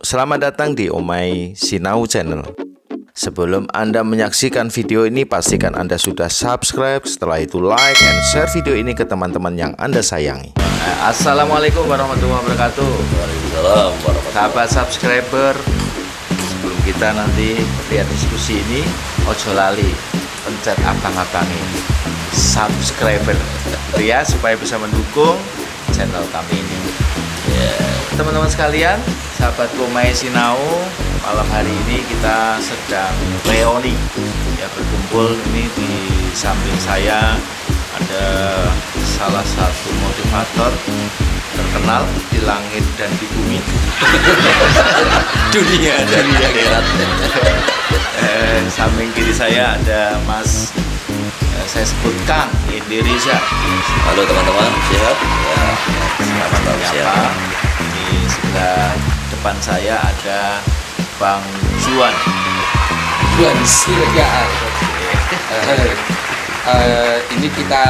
selamat datang di Omai Sinau Channel. Sebelum Anda menyaksikan video ini, pastikan Anda sudah subscribe, setelah itu like and share video ini ke teman-teman yang Anda sayangi. Assalamualaikum warahmatullahi wabarakatuh. Waalaikumsalam warahmatullahi wabarakatuh. Sahabat subscriber, sebelum kita nanti lihat diskusi ini, ojo lali pencet abang-abang ini subscriber gitu ya, supaya bisa mendukung channel kami ini. Teman-teman sekalian, sahabat Omai Sinau, malam hari ini kita sedang reuni ya, berkumpul. Ini di samping saya ada salah satu motivator terkenal di langit dan di bumi dunia akhirat. Samping kiri saya ada Mas, saya sebutkan Indonesia. Halo teman-teman, sehat? Ya, Selamat menyapa. Ini sebelah depan saya ada Bang Juan Siregar. Ini kita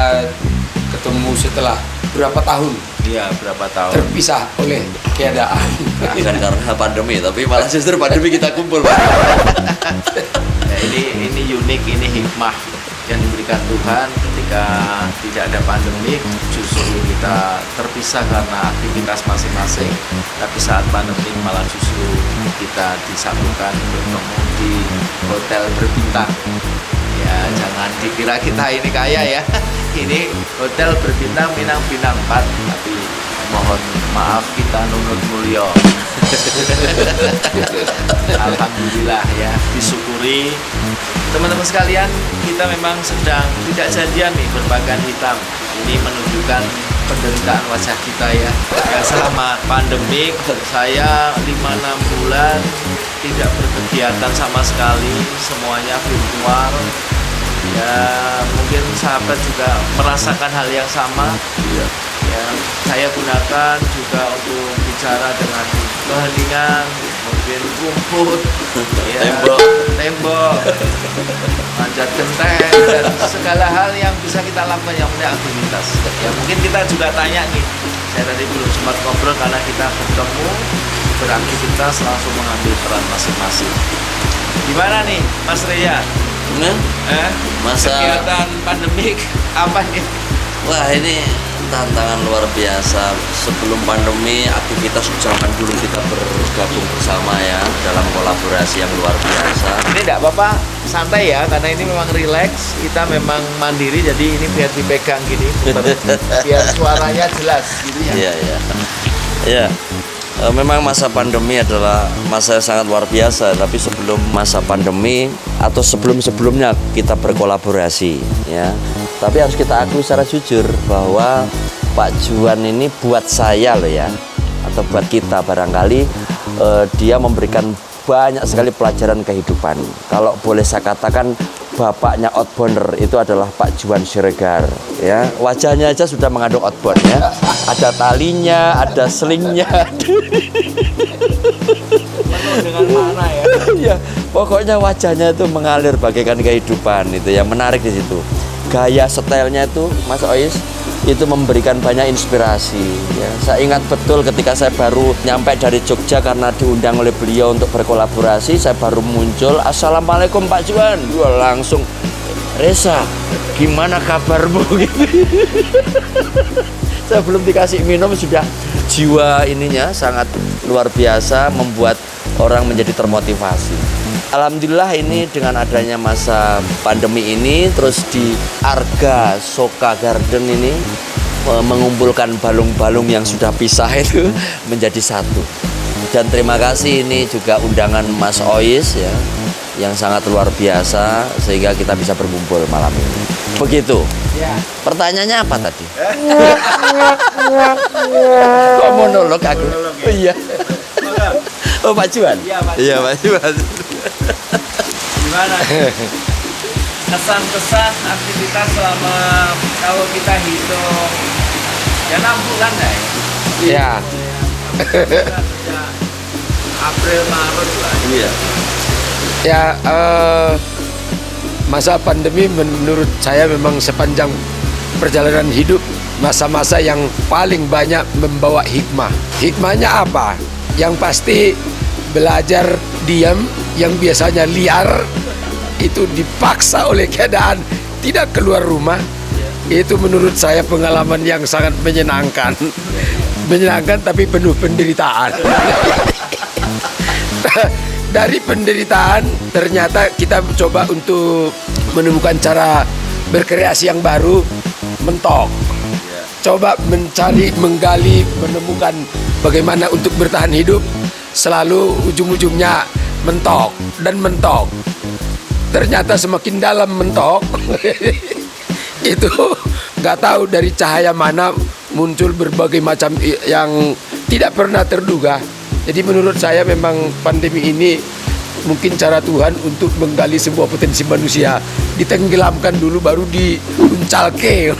ketemu setelah berapa tahun Iya, berapa tahun terpisah oleh keadaan. bukan karena pandemi, tapi malah justru pandemi kita kumpul, Pak. Ya, ini unik, ini hikmah yang diberikan Tuhan ketika tidak ada pandemi. Justru kita terpisah karena aktivitas masing-masing, tapi saat pandemi malah justru kita disatukan bertemu di hotel berbintang. Ya, jangan dikira kita ini kaya ya. Ini hotel berbintang Minang Bintang 4, tapi mohon maaf kita nunut mulya. Alhamdulillah ya, disyukuri. Teman-teman sekalian, kita memang sedang tidak janjian nih berpakaian hitam. Ini menunjukkan penderitaan wajah kita ya. Ya, selama pandemik saya 5-6 bulan tidak berkegiatan sama sekali, semuanya virtual. Ya, mungkin sahabat juga merasakan hal yang sama. Yang saya gunakan juga untuk bicara dengan keheningan, mungkin rumput, ya, tembok, manjat genteng, dan segala hal yang bisa kita lakukan yang punya aktivitas. Ya, mungkin kita juga tanya nih, saya tadi belum sempat ngobrol karena kita bertemu, beraktivitas, langsung mengambil peran masing-masing. Gimana nih Mas Reya? Masa Kegiatan pandemik apa nih? wah, ini tantangan luar biasa. Sebelum pandemi, aktivitas zaman dulu kita bergabung bersama ya, dalam kolaborasi yang luar biasa. Ini enggak apa-apa, santai ya, karena ini memang relax. Kita memang mandiri, jadi ini biar dipegang gini, biar suaranya jelas gitu ya. Iya, iya. Iya. Memang masa pandemi adalah masa yang sangat luar biasa. Tapi sebelum masa pandemi atau sebelum-sebelumnya kita berkolaborasi ya. Tapi harus kita akui secara jujur bahwa Pak Juan ini buat saya loh ya, atau buat kita barangkali dia memberikan banyak sekali pelajaran kehidupan. Kalau boleh saya katakan, bapaknya outbounder itu adalah Pak Juan Siregar ya. Wajahnya aja sudah mengandung outbound ya. Ada talinya, ada slingnya. Dengan mana ya? Ya, pokoknya wajahnya itu mengalir bagaikan kehidupan. Itu yang menarik di situ. Gaya stylenya itu Mas Ois itu memberikan banyak inspirasi ya. Saya ingat betul ketika saya baru nyampe dari Jogja karena diundang oleh beliau untuk berkolaborasi, saya baru muncul, "Assalamualaikum Pak Juan." Wah, langsung, "Reza, gimana kabarmu?" gitu. Saya belum dikasih minum sudah jiwa ininya sangat luar biasa, membuat orang menjadi termotivasi. Alhamdulillah ini dengan adanya masa pandemi ini, terus di Arga Soka Garden ini mengumpulkan balung-balung yang sudah pisah itu menjadi satu. Dan terima kasih ini juga undangan Mas Ois ya, yang sangat luar biasa sehingga kita bisa berkumpul malam ini. Begitu. Ya. Pertanyaannya apa tadi? Kok monolog aku? Oh, iya. Oh, Pak Juan? Iya, Pak Juan. Gimana? Kesan-kesan aktivitas selama, kalau kita hitung ya 6 bulan ya? Ya, April, Maret lah. Iya. ya masa pandemi menurut saya memang sepanjang perjalanan hidup masa-masa yang paling banyak membawa hikmah. Hikmahnya apa? Yang pasti belajar diam yang biasanya liar itu dipaksa oleh keadaan tidak keluar rumah. Itu menurut saya pengalaman yang sangat menyenangkan. Menyenangkan tapi penuh penderitaan. Dari penderitaan ternyata kita coba untuk menemukan cara berkreasi yang baru, mentok. Coba mencari, menggali, menemukan bagaimana untuk bertahan hidup. Selalu ujung-ujungnya mentok dan mentok. Ternyata semakin dalam mentok itu nggak tahu dari cahaya mana muncul berbagai macam yang tidak pernah terduga. Jadi menurut saya memang pandemi ini mungkin cara Tuhan untuk menggali sebuah potensi manusia, ditenggelamkan dulu baru diuncalke.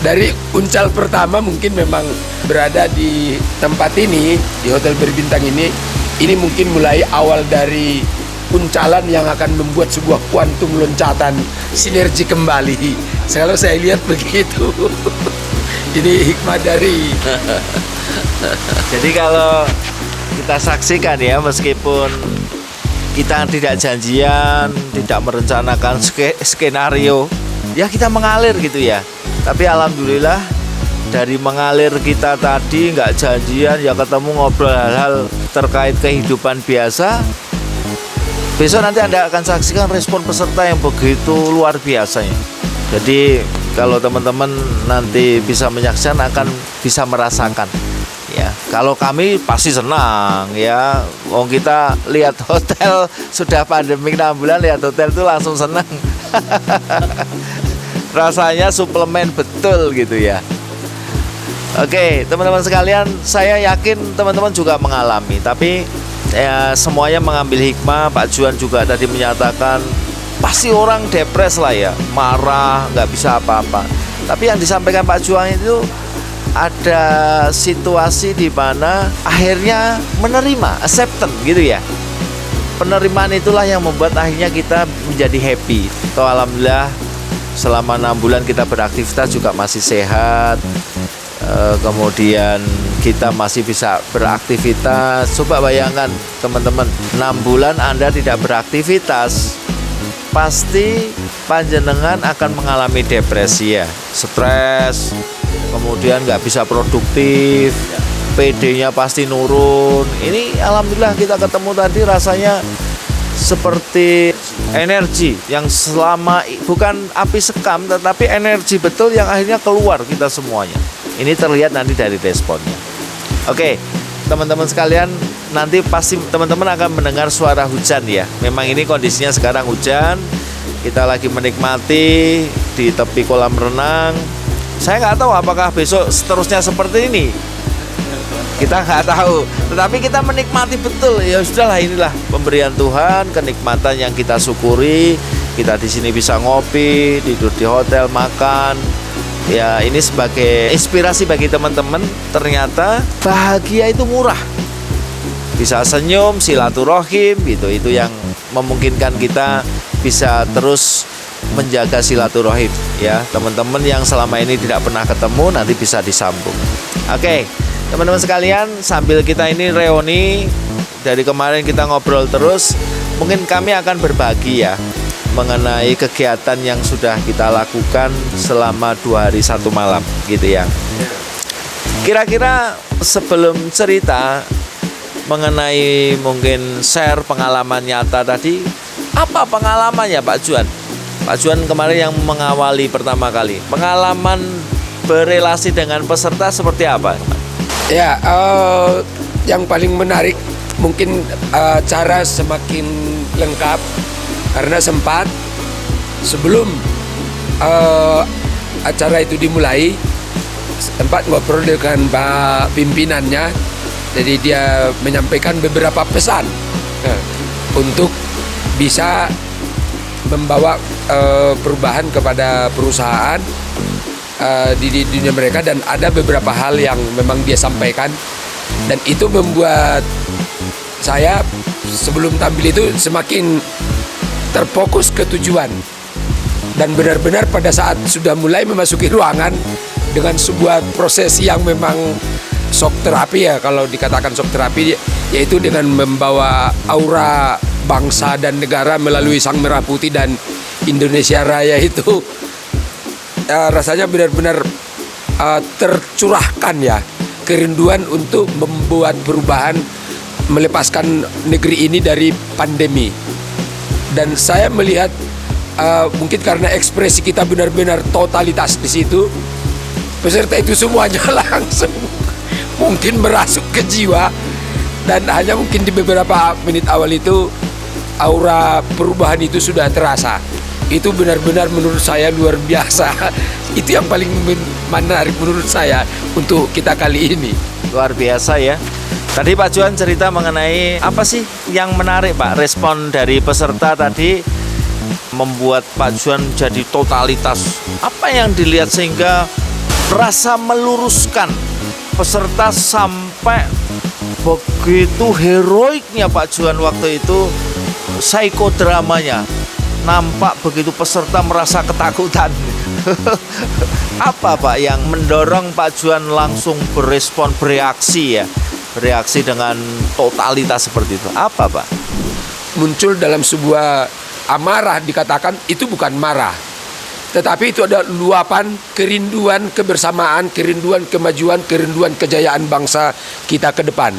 Dari uncal pertama mungkin memang berada di tempat ini, di hotel berbintang ini mungkin mulai awal dari uncalan yang akan membuat sebuah kuantum loncatan sinergi kembali. Kalau saya lihat begitu. Ini hikmah dari. Jadi kalau kita saksikan ya, meskipun kita tidak janjian, tidak merencanakan skenario, ya kita mengalir gitu ya. Tapi alhamdulillah dari mengalir kita tadi nggak janjian ya, ketemu ngobrol hal-hal terkait kehidupan biasa. Besok nanti Anda akan saksikan respon peserta yang begitu luar biasanya. Jadi kalau teman-teman nanti bisa menyaksikan akan bisa merasakan. Ya, kalau kami pasti senang ya. Wong kita lihat hotel sudah pandemi 6 bulan, lihat hotel itu langsung senang. Rasanya suplemen betul gitu ya. Oke, teman-teman sekalian, saya yakin teman-teman juga mengalami, tapi ya semuanya mengambil hikmah. Pak Juan juga tadi menyatakan pasti orang depres lah ya, marah, nggak bisa apa-apa. Tapi yang disampaikan Pak Juan itu ada situasi di mana akhirnya menerima, acceptance gitu ya. Penerimaan itulah yang membuat akhirnya kita menjadi happy. Toh alhamdulillah selama 6 bulan kita beraktivitas juga masih sehat. Kemudian kita masih bisa beraktivitas. Coba bayangkan teman-teman, 6 bulan Anda tidak beraktivitas, pasti panjenengan akan mengalami depresi ya, stres, kemudian nggak bisa produktif, PD-nya pasti nurun. Ini alhamdulillah kita ketemu tadi rasanya seperti energi yang selama bukan api sekam, tetapi energi betul yang akhirnya keluar kita semuanya. Ini terlihat nanti dari responnya. Oke, teman-teman sekalian, nanti pasti teman-teman akan mendengar suara hujan ya. Memang ini kondisinya sekarang hujan. Kita lagi menikmati di tepi kolam renang. Saya nggak tahu apakah besok seterusnya seperti ini. Kita nggak tahu. Tetapi kita menikmati betul. Ya sudahlah, inilah pemberian Tuhan, kenikmatan yang kita syukuri. Kita di sini bisa ngopi, tidur di hotel, makan. Ya ini sebagai inspirasi bagi teman-teman. Ternyata bahagia itu murah. Bisa senyum, silaturahim gitu. Itu yang memungkinkan kita bisa terus menjaga silaturahim ya. Teman-teman yang selama ini tidak pernah ketemu nanti bisa disambung. Oke, teman-teman sekalian, sambil kita ini reuni, dari kemarin kita ngobrol terus, mungkin kami akan berbagi ya mengenai kegiatan yang sudah kita lakukan selama 2 hari 1 malam gitu ya. Kira-kira sebelum cerita mengenai mungkin share pengalaman nyata tadi, apa pengalamannya Pak Juan? Pak Juan kemarin yang mengawali pertama kali, pengalaman berelasi dengan peserta seperti apa? Ya, yang paling menarik mungkin cara semakin lengkap karena sempat sebelum acara itu dimulai sempat ngobrol dengan Pak pimpinannya. Jadi dia menyampaikan beberapa pesan untuk bisa membawa perubahan kepada perusahaan di dunia mereka, dan ada beberapa hal yang memang dia sampaikan, dan itu membuat saya sebelum tampil itu semakin terfokus ke tujuan, dan benar-benar pada saat sudah mulai memasuki ruangan dengan sebuah proses yang memang shock terapi ya, kalau dikatakan shock terapi, yaitu dengan membawa aura bangsa dan negara melalui Sang Merah Putih dan Indonesia Raya itu rasanya benar-benar tercurahkan ya, kerinduan untuk membuat perubahan, melepaskan negeri ini dari pandemi. Dan saya melihat mungkin karena ekspresi kita benar-benar totalitas di situ, peserta itu semuanya langsung mungkin merasuk ke jiwa, dan hanya mungkin di beberapa menit awal itu aura perubahan itu sudah terasa. Itu benar-benar menurut saya luar biasa. Itu yang paling menarik menurut saya untuk kita kali ini. Luar biasa ya. Tadi Pak Juan cerita mengenai apa sih yang menarik Pak? Respon dari peserta tadi membuat Pak Juan jadi totalitas. Apa yang dilihat sehingga berasa meluruskan peserta sampai begitu heroiknya Pak Juan waktu itu, psikodramanya nampak begitu peserta merasa ketakutan. Apa Pak yang mendorong Pak Juan langsung berespon, bereaksi dengan totalitas seperti itu? Apa Pak? Muncul dalam sebuah amarah, dikatakan itu bukan marah, tetapi itu ada luapan kerinduan kebersamaan, kerinduan kemajuan, kerinduan kejayaan bangsa kita ke depan.